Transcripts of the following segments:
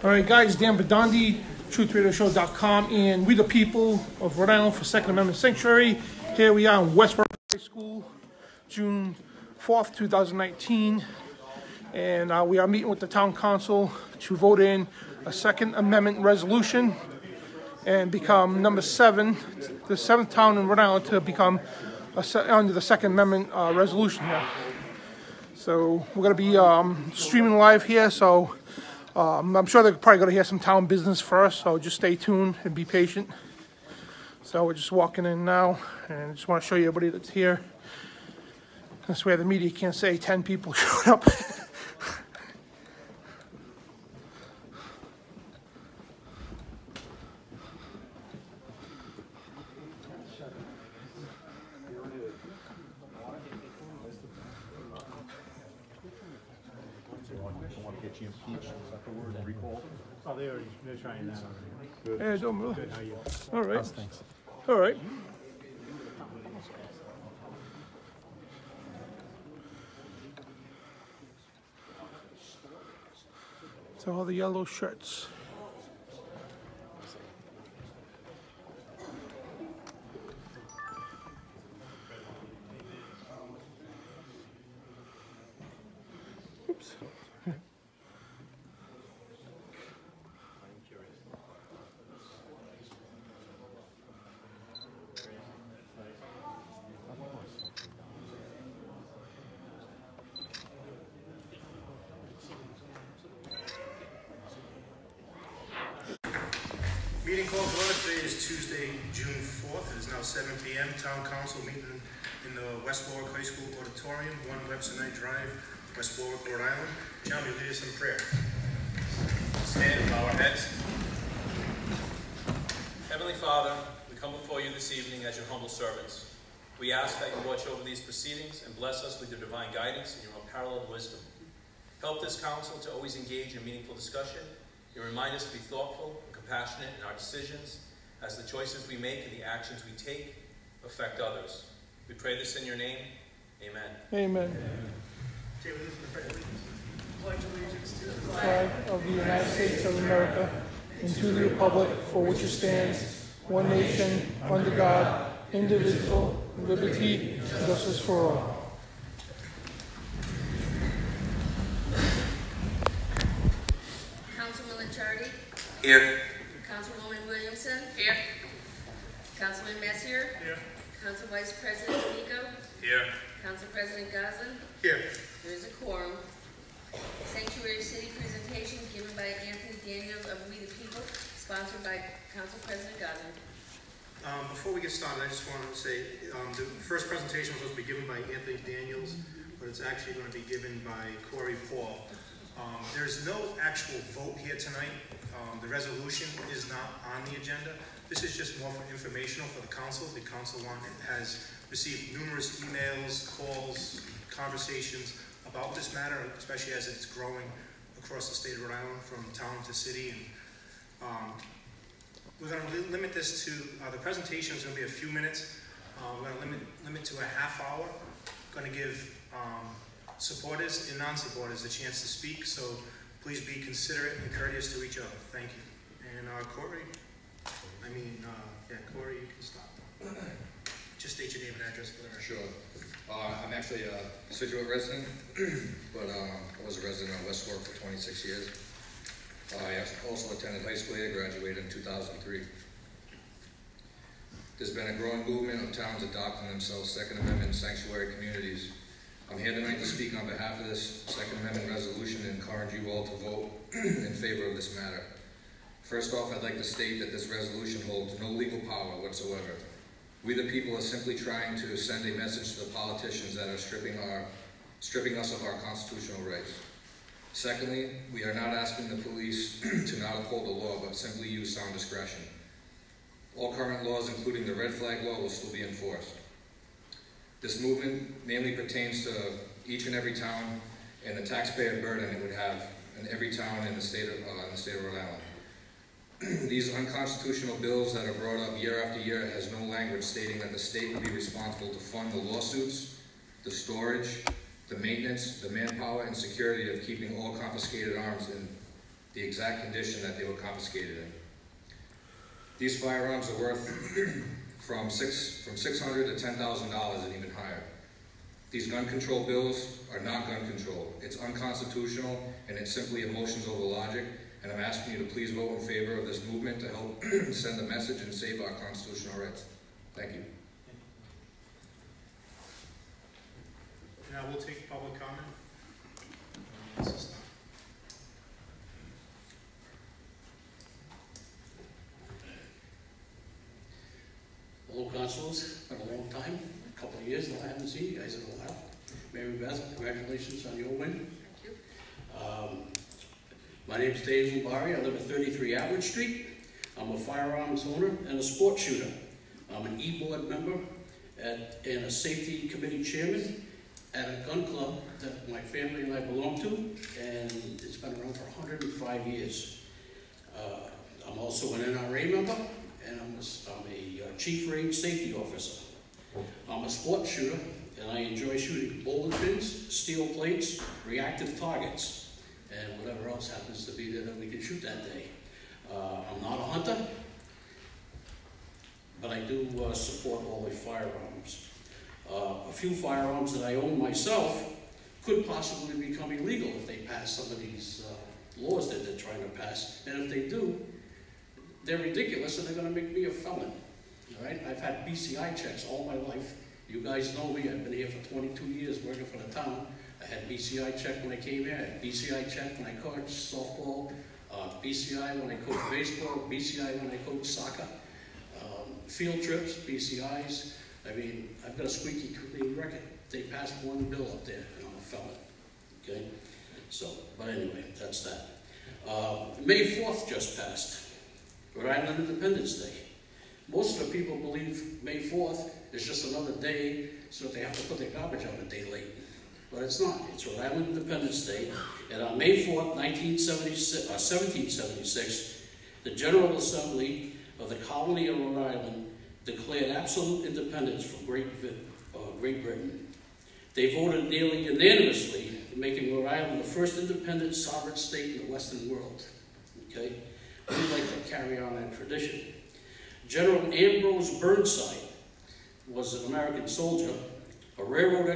All right, guys, Dan Bidondi, TruthRadioShow.com, and we the people of Rhode Island for Second Amendment Sanctuary. Here we are in Warwick High School, June 4th, 2019, and we are meeting with the Town Council to vote in a Second Amendment resolution and become number 7, the 7th town in Rhode Island to become under the Second Amendment resolution here. So we're going to be streaming live here, so I'm sure they're probably going to hear some town business first, so just stay tuned and be patient. So we're just walking in now, and I just want to show you everybody that's here. This way the media can't say 10 people showed up. Oh, they're trying that. Good. Hey, doing really? Good. How are you? All right. Thanks. All right. So all the yellow shirts. Oops. Meeting called to order. Today is Tuesday, June 4th. It is now 7 p.m. Town Council meeting in the West Warwick High School Auditorium, 1 Webster Knight Drive, West Warwick, Rhode Island. John, will you lead us in prayer? Stand and bow our heads. Heavenly Father, we come before you this evening as your humble servants. We ask that you watch over these proceedings and bless us with your divine guidance and your unparalleled wisdom. Help this council to always engage in meaningful discussion. You remind us to be thoughtful and compassionate in our decisions as the choices we make and the actions we take affect others. We pray this in your name. Amen. Amen. Pledge allegiance to the Flag of the United States of America and to the republic for which it stands, one nation, under God, indivisible, liberty, and justice for all. Councilman Licciardi? Here. Councilwoman Williamson? Here. Councilman Messier? Here. Council Vice President Nico? Here. Council President Goslin? Here. There is a quorum. Sanctuary City presentation given by Anthony Daniels of We the People, sponsored by Council President Goslin. Before we get started, I just wanted to say the first presentation was supposed to be given by Anthony Daniels, but it's actually going to be given by Corey Paul. There's no actual vote here tonight. The resolution is not on the agenda. This is just more for informational for the council. The council has received numerous emails, calls, conversations about this matter, especially as it's growing across the state of Rhode Island from town to city. And we're going to limit this to, the presentation is going to be a few minutes. We're going to limit to a half hour. Going to give supporters and non-supporters the chance to speak, so please be considerate and courteous to each other. Thank you. And Corey, Corey, you can stop. Just state your name and address for the record. Sure. I'm actually a Situate resident, but I was a resident of West Warwick for 26 years. I also attended high school here, graduated in 2003. There's been a growing movement of towns adopting themselves Second Amendment sanctuary communities. I'm here tonight to speak on behalf of this Second Amendment resolution and encourage you all to vote in favor of this matter. First off, I'd like to state that this resolution holds no legal power whatsoever. We the people are simply trying to send a message to the politicians that are stripping us of our constitutional rights. Secondly, we are not asking the police to not uphold the law, but simply use sound discretion. All current laws, including the red flag law, will still be enforced. This movement mainly pertains to each and every town and the taxpayer burden it would have in every town in the state of Rhode Island. These unconstitutional bills that are brought up year after year has no language stating that the state would be responsible to fund the lawsuits, the storage, the maintenance, the manpower, and security of keeping all confiscated arms in the exact condition that they were confiscated in. These firearms are worth from $600 to $10,000 and even higher. These gun control bills are not gun control. It's unconstitutional, and it's simply emotions over logic, and I'm asking you to please vote in favor of this movement to help send a message and save our constitutional rights. Thank you. Now we'll take public comment. Hello, councilors. Been a long time, a couple of years that I haven't seen you guys in a while. Mary Beth, congratulations on your win. Thank you. My name is Dave Zubari. I live at 33 Atwood Street. I'm a firearms owner and a sports shooter. I'm an e-board member and a safety committee chairman at a gun club that my family and I belong to, and it's been around for 105 years. I'm also an NRA member, and I'm a chief range safety officer. I'm a sports shooter, and I enjoy shooting bowling pins, steel plates, reactive targets, and whatever else happens to be there that we can shoot that day. I'm not a hunter, but I do support all the firearms. A few firearms that I own myself could possibly become illegal if they pass some of these laws that they're trying to pass. And if they do, they're ridiculous and they're going to make me a felon. All right? I've had BCI checks all my life. You guys know me. I've been here for 22 years working for the town. I had BCI check when I came here. I had BCI check when I coached softball, BCI when I coached baseball, BCI when I coached soccer, field trips, BCIs. I mean, I've got a squeaky clean record. They passed one bill up there, and I'm a felon. Okay? So, but anyway, that's that. May 4th just passed. Rhode Island Independence Day. Most of the people believe May 4th is just another day so that they have to put their garbage out a day late. But it's not. It's Rhode Island Independence Day. And on May 4th, 1776, the General Assembly of the Colony of Rhode Island declared absolute independence from Great Britain. They voted nearly unanimously, making Rhode Island the first independent sovereign state in the Western world. Okay? We like to carry on that tradition. General Ambrose Burnside was an American soldier, a railroad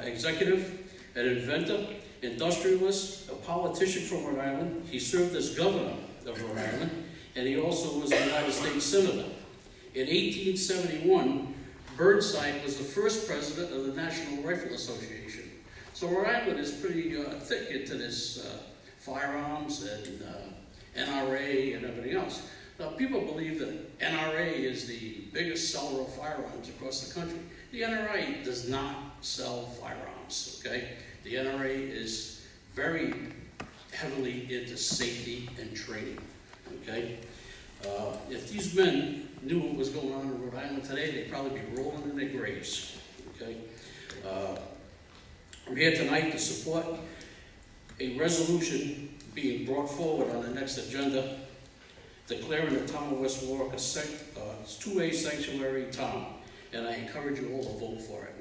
executive, an inventor, industrialist, a politician from Rhode Island. He served as governor of Rhode Island, and he also was a United States Senator. In 1871, Burnside was the first president of the National Rifle Association. So Rhode Island is pretty thick into this firearms and NRA and everything else. Now, people believe that NRA is the biggest seller of firearms across the country. The NRA does not sell firearms, okay? The NRA is very heavily into safety and training, okay? If these men knew what was going on in Rhode Island today, they'd probably be rolling in their graves, okay? I'm here tonight to support a resolution being brought forward on the next agenda declaring the town of West Warwick a 2A sanctuary town, and I encourage you all to vote for it.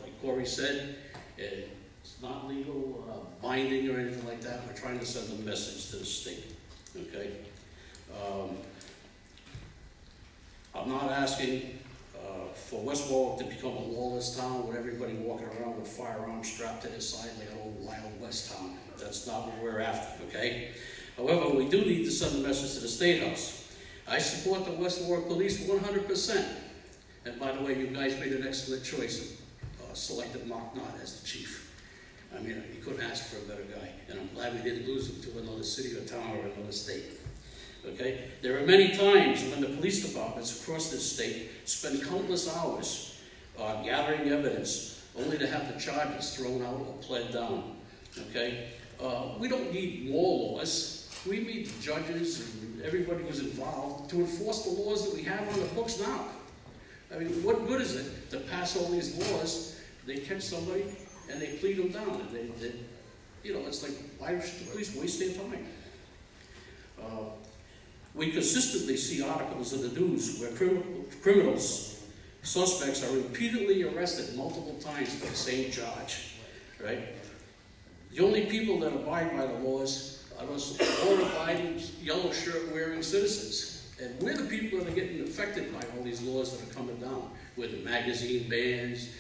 Like Corey said, it's not legal, binding or anything like that. We're trying to send a message to the state, okay? I'm not asking for West Warwick to become a lawless town with everybody walking around with firearms strapped to their side like an old Wild West town. That's not what we're after, okay? However, we do need to send a message to the State House. I support the West Warwick Police 100%. And by the way, you guys made an excellent choice of selecting Mark Knott as the chief. I mean, you couldn't ask for a better guy. And I'm glad we didn't lose him to another city or town or another state. Okay? There are many times when the police departments across this state spend countless hours gathering evidence only to have the charges thrown out or pled down. Okay? We don't need more laws. We need the judges and everybody who's involved to enforce the laws that we have on the books now. I mean, what good is it to pass all these laws? They catch somebody and they plead them down. And they you know, it's like, why should the police waste their time? We consistently see articles in the news where criminals, suspects are repeatedly arrested multiple times for the same charge, right? The only people that abide by the laws law-abiding, yellow shirt-wearing citizens. And we're the people that are getting affected by all these laws that are coming down, with the magazine bans,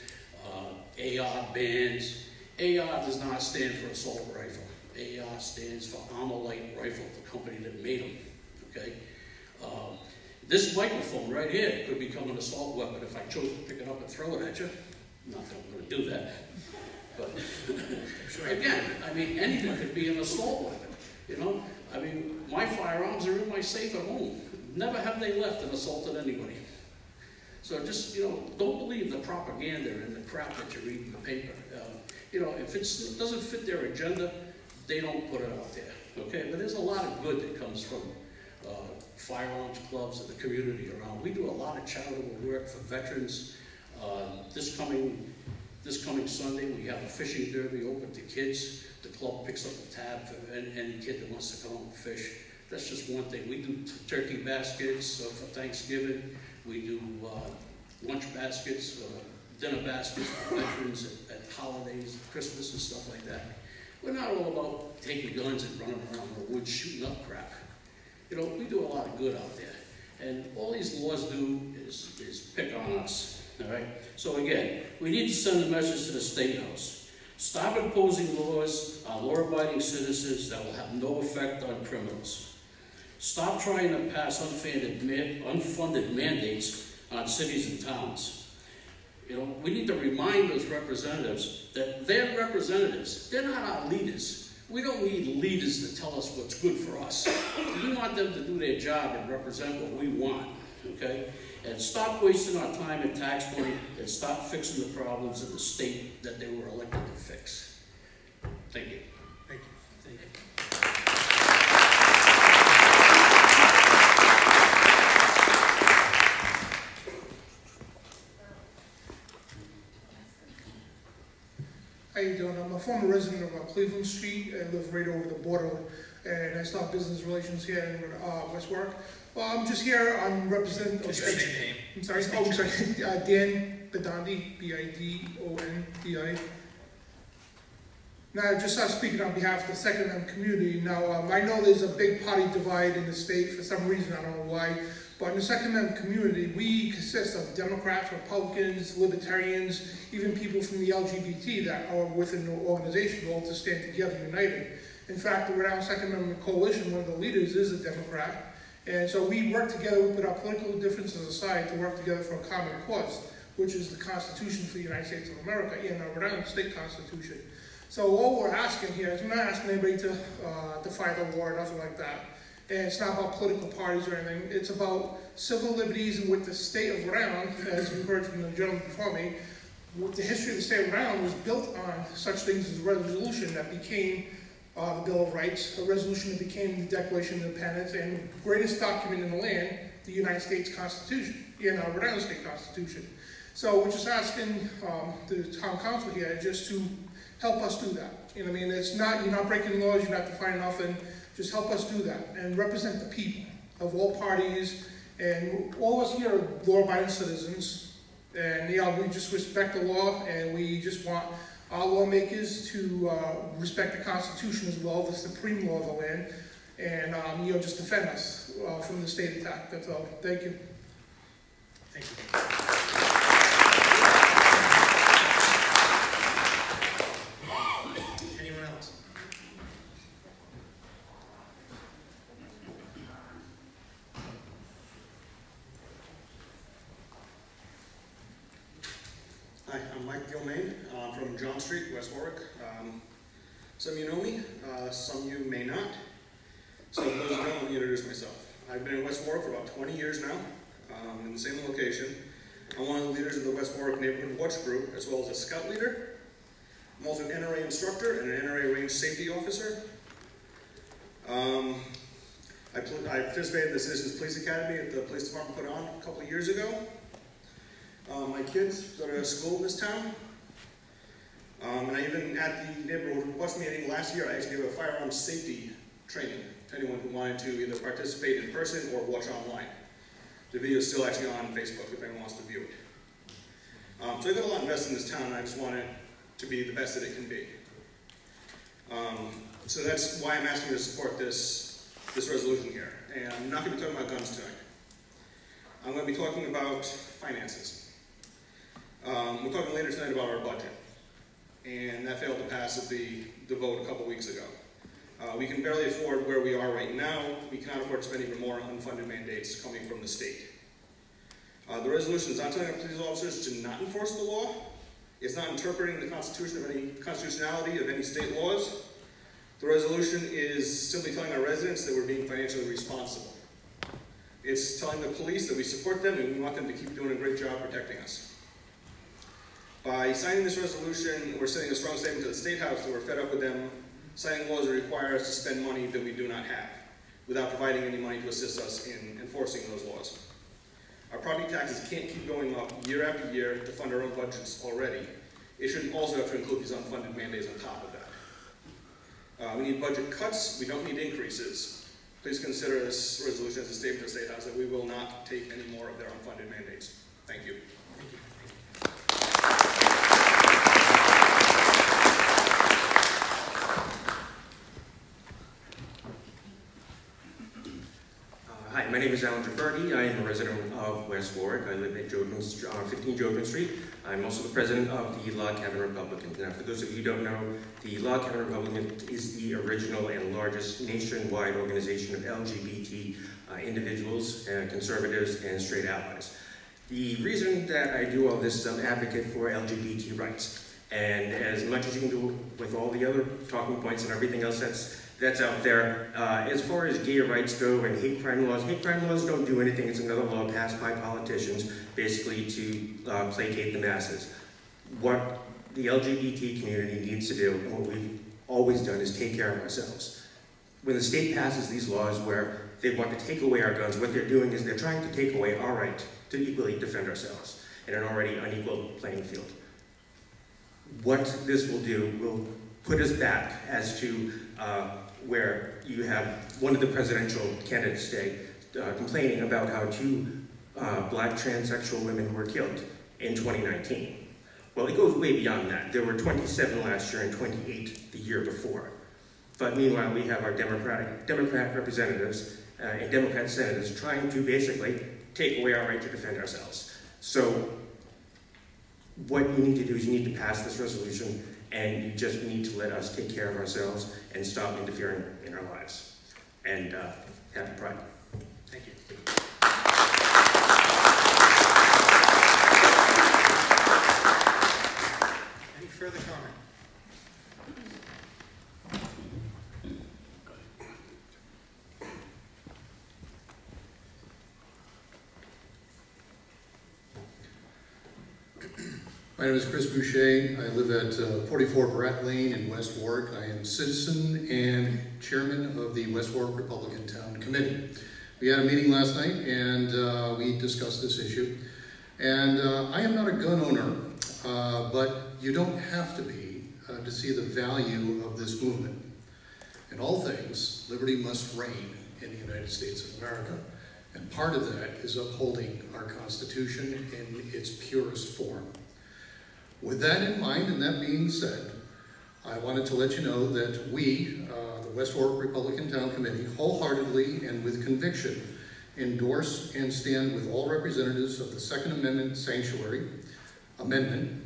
AR bans. AR does not stand for assault rifle. AR stands for Armalite Rifle, the company that made them, okay? This microphone right here could become an assault weapon if I chose to pick it up and throw it at you. Not that I'm going to do that. But again, I mean, anything could be an assault weapon, you know? I mean, my firearms are in my safe at home. Never have they left and assaulted anybody. So just, you know, don't believe the propaganda and the crap that you read in the paper. You know, if it doesn't fit their agenda, they don't put it out there, okay? But there's a lot of good that comes from firearms clubs in the community around. We do a lot of charitable work for veterans. This coming Sunday, we have a fishing derby open to kids. The club picks up the tab for any kid that wants to come out and fish. That's just one thing. We do turkey baskets for Thanksgiving. We do lunch baskets, dinner baskets for veterans at holidays, Christmas and stuff like that. We're not all about taking guns and running around the woods shooting up crap. You know, we do a lot of good out there. And all these laws do is pick on us, all right? So again, we need to send a message to the State House. Stop imposing laws on law-abiding citizens that will have no effect on criminals. Stop trying to pass unfunded mandates on cities and towns. You know, we need to remind those representatives that they're representatives. They're not our leaders. We don't need leaders to tell us what's good for us. We want them to do their job and represent what we want, okay? And stop wasting our time and tax money and stop fixing the problems in the state that they were elected to fix. Thank you. Thank you. Thank you. How you doing? I'm a former resident of Cleveland Street. I live right over the border, and I start business relations here in West Warwick. Well, I'm just here. I'm representing. Just your name. I'm sorry. Oh, I'm sorry. Dan Bidondi, B-I-D-O-N-D-I. Now, just speaking on behalf of the Second Amendment community. Now, I know there's a big party divide in the state for some reason. I don't know why. But in the Second Amendment community, we consist of Democrats, Republicans, Libertarians, even people from the LGBT that are within the organization, all to stand together united. In fact, the Rhode Island Second Amendment Coalition, one of the leaders is a Democrat. And so we work together, we put our political differences aside to work together for a common cause, which is the Constitution for the United States of America and our Rhode Island State Constitution. So all we're asking here is we're not asking anybody to defy the law or nothing like that. And it's not about political parties or anything. It's about civil liberties, and with the state of Rhode Island, as you heard from the gentleman before me, the history of the state of Rhode Island was built on such things as a resolution that became the Bill of Rights, a resolution that became the Declaration of Independence, and the greatest document in the land, the United States Constitution, our Rhode Island State Constitution. So we're just asking the town council here just to help us do that. You know what I mean? It's not, you're not breaking laws, you're not defining nothing. Just help us do that and represent the people of all parties. And all of us here are law-abiding citizens. And we just respect the law, and we just want our lawmakers to respect the Constitution as well, the supreme law of the land, and just defend us from the state attack. That's all. Thank you. Thank you. Anyone else? Hi, I'm Mike Gilmain. I'm from John Street, West Warwick. Some of you know me, some of you may not. So for those who don't, let me introduce myself. I've been in West Warwick for about 20 years now, in the same location. I'm one of the leaders of the West Warwick Neighborhood Watch Group, as well as a scout leader. I'm also an NRA instructor and an NRA range safety officer. I participated in the Citizens Police Academy that the police department put on a couple of years ago. My kids go to school in this town. And I even, at the neighborhood watch meeting last year, I actually gave a firearms safety training to anyone who wanted to either participate in person or watch online. The video is still actually on Facebook if anyone wants to view it. So I've got a lot invested in this town, and I just want it to be the best that it can be. So that's why I'm asking you to support this resolution here. And I'm not going to be talking about guns tonight. I'm going to be talking about finances. We're talking later tonight about our budget. And that failed to pass at the vote a couple weeks ago. We can barely afford where we are right now. We cannot afford to spend even more on unfunded mandates coming from the state. The resolution is not telling our police officers to not enforce the law. It's not interpreting the constitutionality of any state laws. The resolution is simply telling our residents that we're being financially responsible. It's telling the police that we support them and we want them to keep doing a great job protecting us. By signing this resolution, we're sending a strong statement to the State House that we're fed up with them signing laws that require us to spend money that we do not have, without providing any money to assist us in enforcing those laws. Our property taxes can't keep going up year after year to fund our own budgets already. It shouldn't also have to include these unfunded mandates on top of that. We need budget cuts, we don't need increases. Please consider this resolution as a statement to the State House that we will not take any more of their unfunded mandates. Thank you. Hi, my name is Alan Jaberti. I am a resident of West Warwick. I live at 15 Jogan Street. I'm also the president of the Log Cabin Republicans. Now, for those of you who don't know, the Log Cabin Republicans is the original and largest nationwide organization of LGBT individuals, conservatives, and straight allies. The reason that I do all this is I'm an advocate for LGBT rights. And as much as you can do with all the other talking points and everything else that's out there, as far as gay rights go and hate crime laws don't do anything. It's another law passed by politicians basically to placate the masses. What the LGBT community needs to do, and what we've always done, is take care of ourselves. When the state passes these laws where they want to take away our guns, what they're doing is they're trying to take away our right to equally defend ourselves in an already unequal playing field. What this will do will put us back as to where you have one of the presidential candidates today complaining about how 2 black transsexual women were killed in 2019. Well, it goes way beyond that. There were 27 last year and 28 the year before. But meanwhile, we have our Democrat representatives and Democrat senators trying to basically take away our right to defend ourselves. So what you need to do is you need to pass this resolution, and you just need to let us take care of ourselves and stop interfering in our lives. And happy Pride. Thank you. Any further comment? My name is Chris Boucher. I live at 44 Brett Lane in West Warwick. I am citizen and chairman of the West Warwick Republican Town Committee. We had a meeting last night and we discussed this issue. And I am not a gun owner, but you don't have to be to see the value of this movement. In all things, liberty must reign in the United States of America. And part of that is upholding our Constitution in its purest form. With that in mind, and that being said, I wanted to let you know that we, the West Warwick Republican Town Committee, wholeheartedly and with conviction endorse and stand with all representatives of the Second Amendment Sanctuary Amendment,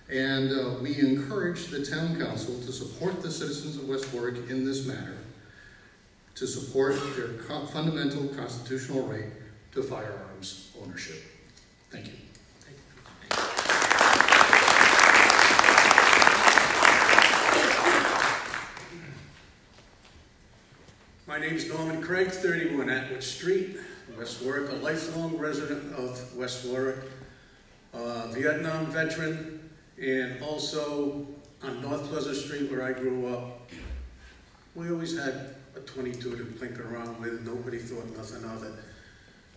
and we encourage the Town Council to support the citizens of West Warwick in this matter, to support their fundamental constitutional right to firearms ownership. Thank you. My name is Norman Craig, 31 Atwood Street, West Warwick, a lifelong resident of West Warwick, Vietnam veteran, and also on North Pleasant Street where I grew up. We always had a 22 to plink around with. Nobody thought nothing of it.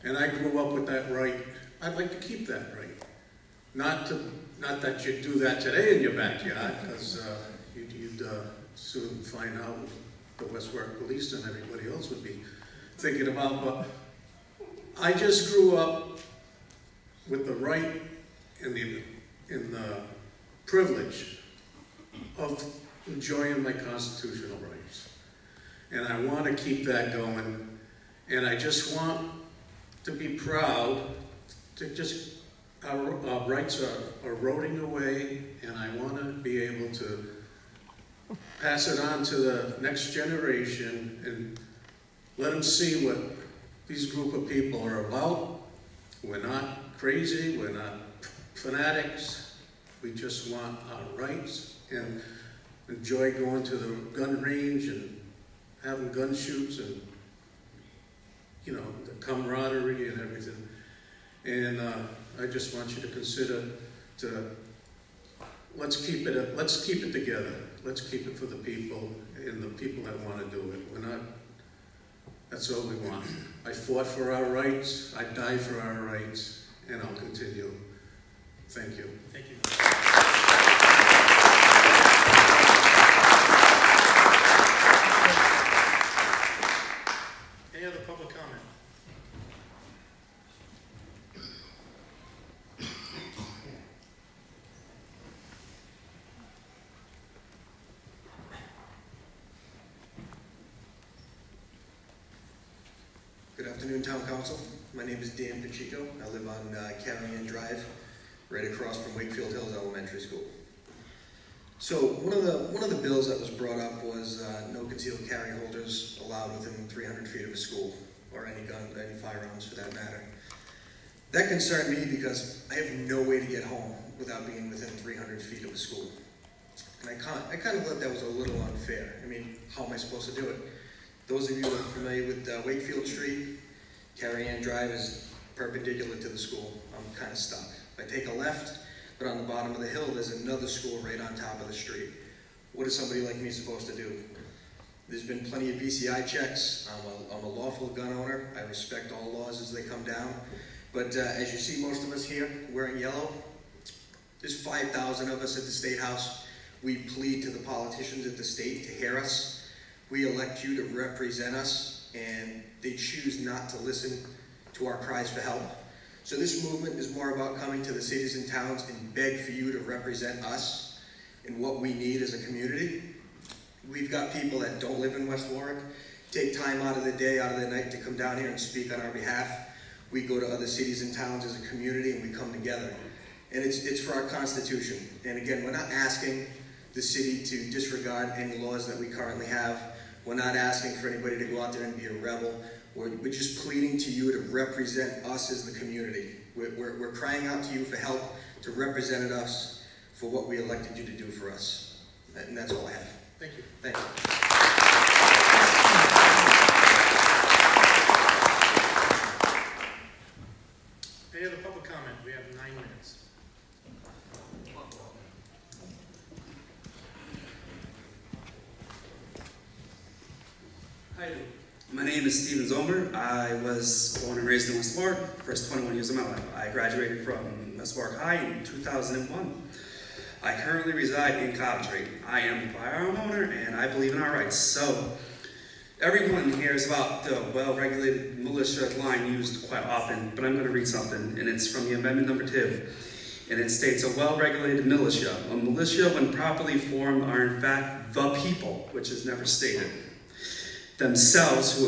And I grew up with that right. I'd like to keep that right. Not that you'd do that today in your backyard, because you'd soon find out the West Warwick Police and everybody else would be thinking about. But I just grew up with the right and the privilege of enjoying my constitutional rights. And I want to keep that going. And I just want to be proud to just, our rights are eroding away, and I want to be able to pass it on to the next generation and let them see what these group of people are about. We're not crazy, we're not fanatics, we just want our rights and enjoy going to the gun range and having gun shoots and, you know, the camaraderie and everything. And I just want you to consider let's keep it together. Let's keep it for the people and the people that want to do it. We're not, that's all we want. I fought for our rights, I died for our rights, and I'll continue. Thank you. Thank you. Any other public comment? Good afternoon, Town Council. My name is Dan Pacheco. I live on Carrion Drive, right across from Wakefield Hills Elementary School. So one of the bills that was brought up was no concealed carry holders allowed within 300 feet of a school, or any firearms for that matter. That concerned me because I have no way to get home without being within 300 feet of a school. And I kind of thought that was a little unfair. I mean, how am I supposed to do it? Those of you who are familiar with Wakefield Street, Carrion Drive is perpendicular to the school. I'm kind of stuck. If I take a left, but on the bottom of the hill, there's another school right on top of the street. What is somebody like me supposed to do? There's been plenty of BCI checks. I'm a lawful gun owner. I respect all laws as they come down. But as you see most of us here wearing yellow, there's 5,000 of us at the State House. We plead to the politicians at the state to hear us. We elect you to represent us, and they choose not to listen to our cries for help. So this movement is more about coming to the cities and towns and beg for you to represent us and what we need as a community. We've got people that don't live in West Warwick, take time out of the day, out of the night to come down here and speak on our behalf. We go to other cities and towns as a community and we come together. And it's for our Constitution. And again, we're not asking the city to disregard any laws that we currently have. We're not asking for anybody to go out there and be a rebel. We're just pleading to you to represent us as the community. We're crying out to you for help to represent us for what we elected you to do for us. And that's all I have. Thank you. Thank you. Any other public comment? We have 9 minutes. Hi, my name is Steven Zomer. I was born and raised in West Warwick, first 21 years of my life. I graduated from West Warwick High in 2001. I currently reside in Coventry. I am a firearm owner and I believe in our rights. So, everyone hears about the well-regulated militia line used quite often, but I'm going to read something, and it's from the Amendment number 2. And it states, a well-regulated militia. A militia, when properly formed, are in fact the people, which is never stated, themselves,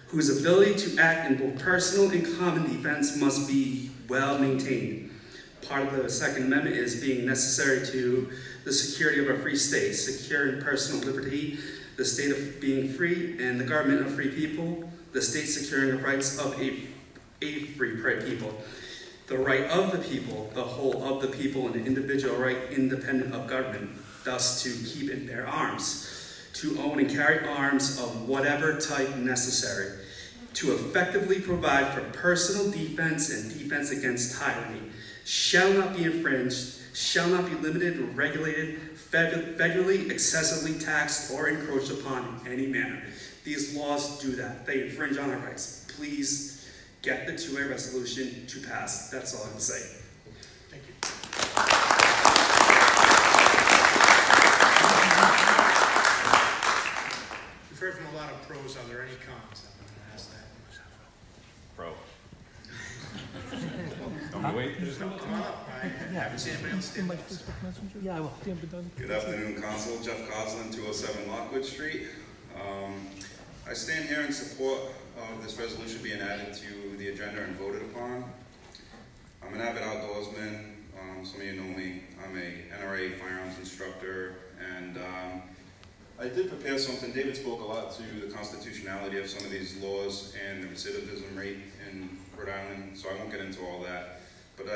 whose ability to act in both personal and common defense must be well maintained. Part of the Second Amendment is being necessary to the security of a free state, secure in personal liberty, the state of being free, and the government of free people, the state securing the rights of a free people. The right of the people, the whole of the people, and the individual right independent of government, thus to keep and bear arms, to own and carry arms of whatever type necessary, to effectively provide for personal defense and defense against tyranny, shall not be infringed, shall not be limited or regulated, federally, excessively taxed, or encroached upon in any manner. These laws do that. They infringe on our rights. Please get the 2A resolution to pass. That's all I can say. Thank you. We've heard from a lot of pros. Are there any cons? I'm going to ask that. Pro. Come on up. I haven't seen anybody else stand up. Yeah, I will. Dan Bidondi. Good afternoon, Council. Jeff Coslin, 207 Lockwood Street. I stand here in support of this resolution being added to the agenda and voted upon. I'm an avid outdoorsman. Some of you know me. I'm a NRA firearms instructor, and I did prepare something. David spoke a lot to the constitutionality of some of these laws and the recidivism rate in Rhode Island, so I won't get into all that. But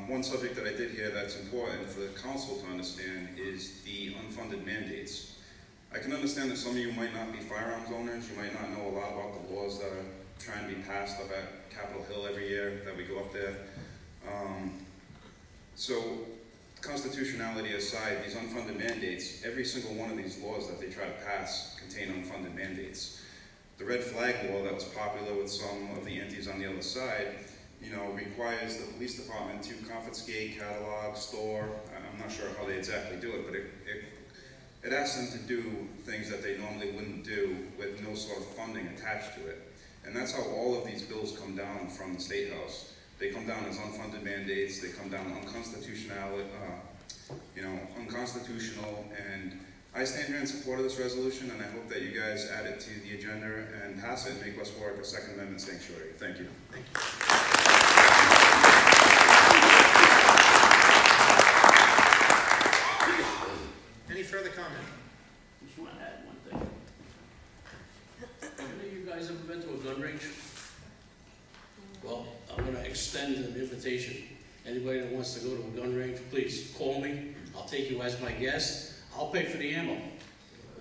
one subject that I did hear that's important for the council to understand is the unfunded mandates. I can understand that some of you might not be firearms owners. You might not know a lot about the laws that are trying to be passed up at Capitol Hill every year that we go up there. So, constitutionality aside, these unfunded mandates, every single one of these laws that they try to pass contain unfunded mandates. The red flag law that was popular with some of the antis on the other side, requires the police department to confiscate, catalog, store. I'm not sure how they exactly do it, but it asks them to do things that they normally wouldn't do with no sort of funding attached to it. And that's how all of these bills come down from the State House. They come down as unfunded mandates, they come down unconstitutional, and I stand here in support of this resolution, and I hope that you guys add it to the agenda and pass it and make West Warwick a Second Amendment sanctuary. Thank you. Thank you. Any further comment? Just want to add one thing. Have you guys ever been to a gun range? Well, I'm going to extend an invitation. Anybody that wants to go to a gun range, please call me. I'll take you as my guest. I'll pay for the ammo.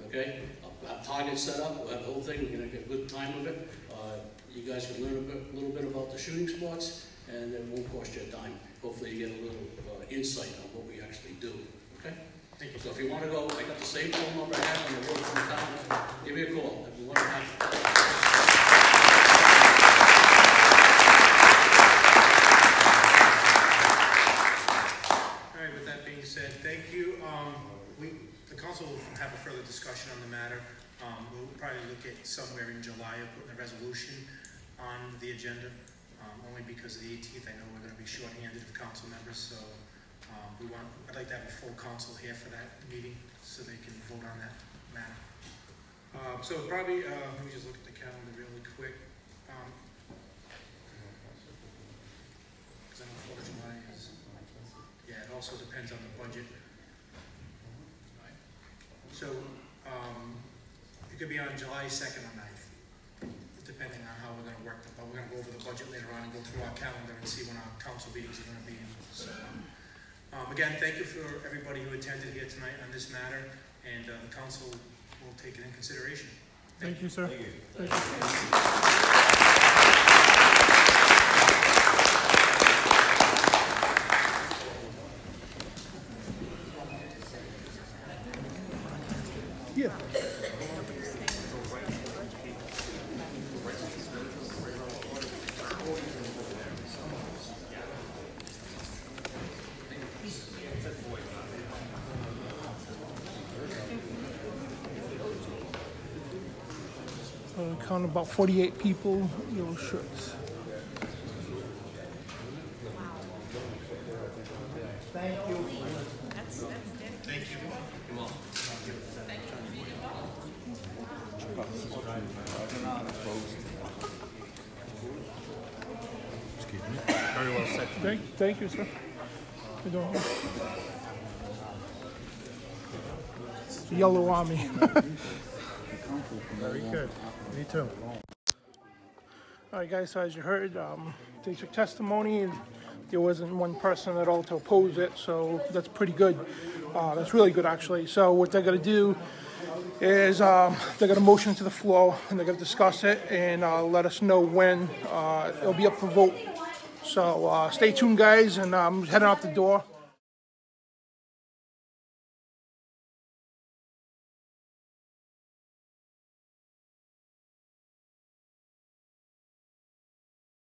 Okay? I'll have targets set up. We'll have the whole thing. We're going to get a good time of it. You guys can learn a little bit about the shooting sports, and it won't cost you a dime. Hopefully you get a little insight on what we actually do. Okay? Thank you. So if you want to go, I got the same phone number I have on the road from the town. Give me a call. If you want to have said, thank you. The council will have a further discussion on the matter. We'll probably look at somewhere in July of putting a resolution on the agenda, only because of the 18th. I know we're going to be short-handed of council members, so I'd like to have a full council here for that meeting so they can vote on that matter. So probably, let me just look at the calendar really quick. Because I know 4th of July is... Yeah, it also depends on the budget. So, it could be on July 2nd or 9th, depending on how we're going to work. But we're going to go over the budget later on and go through our calendar and see when our council meetings are going to be in. So, again, thank you for everybody who attended here tonight on this matter, and the council will take it in consideration. Thank you, sir. Thank you. Thank you. Yeah. Count about 48 people, yellow shirts. Thank you. Thank you. Come on. Excuse me. Very well said. Thank you, sir. You doing well. It's the Yellow Army. Very good. Me too. All right, guys, so as you heard, they took testimony, and there wasn't one person at all to oppose it, so that's pretty good. That's really good, actually. So what they're going to do is they're going to motion to the floor, and they're going to discuss it and let us know when it'll be up for vote. So stay tuned, guys, and I'm heading out the door.